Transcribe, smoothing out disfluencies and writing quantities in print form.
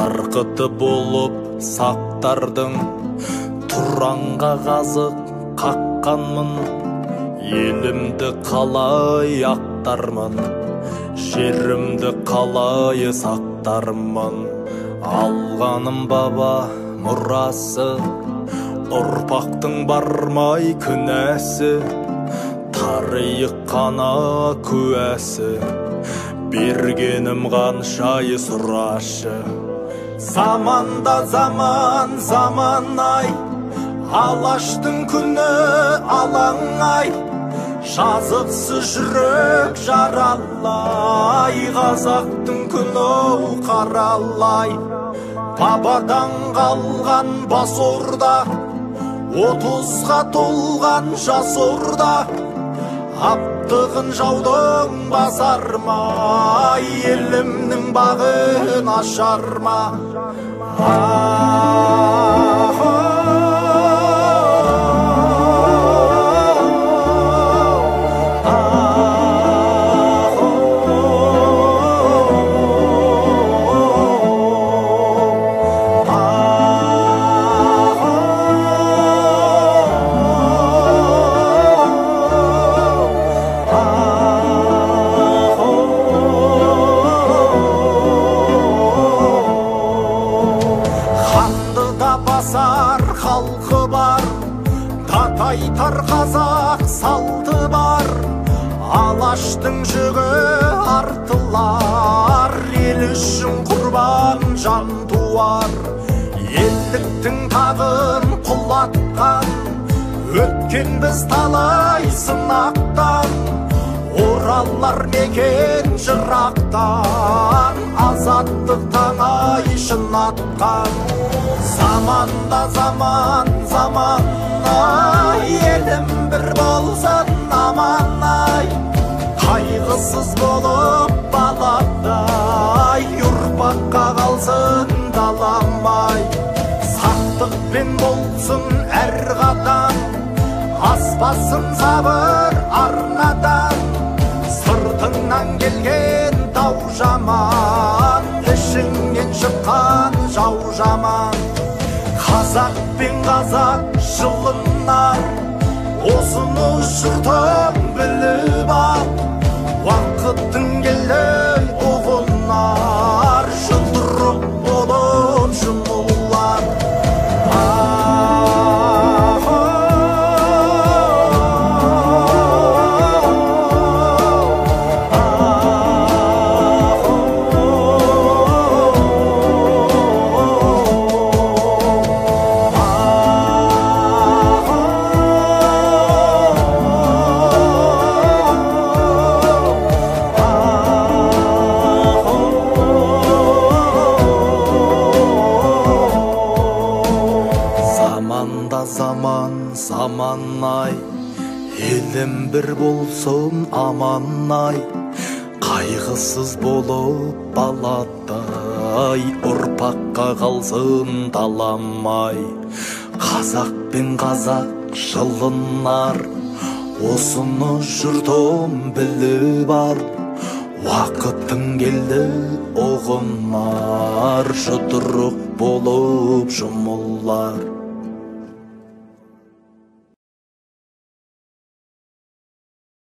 сарқыты болып сақтардың, тұранға қазық қаққанмын, елімді қалай ақтармын, жерімді қалай сақтармын. Алғаным баба мұрасы, ұрпақтың бармай күнәсі, тарих қана куәсі, бергенім қаншайы сұрашы. Заманда заман, заман-ай, алаштың күні алаң-ай, жазықсыз жүрек жаралай, қазақтың күні қаралай. Бабадан қалған бас орда, 30-ға толған жас орда, аптығын жаудың басармай, елімнің бағын ашарма. Басар халқы бар, татайтар қазақ салты бар, алаштың жүгі артылар, ел үшін құрбан жан туар. Елдіктің тағын құлатқан, өткен біз талай сынақтан, оралар мекен жырақтан, азаттық таңай шынатқан. Заманда заман, заман-ай, елім бір болсын аман-ай, қайғысыз болып баладай, ұрпаққа қалсын далам-ай. Сақтықпен болсын әр қадам, аспасын сабыр арнадан, сыртыңнан келген тау жаман, ішіңнен шыққан жау жаман. Қазақ пен қазақ жылынар, осыны жұртың біліп ал, уақыттың келді ұғынар, жұдырық болып жұмылар. Заман, заман-ай, елім бір болсын аман-ай, қайғысыз болып баладай, ұрпаққа қалсын далам-ай. Қазақ пен қазақ жылынар, осыны жұртым біліп ал, уақыттың келді ұғынар, жұдырық болып жұмылар.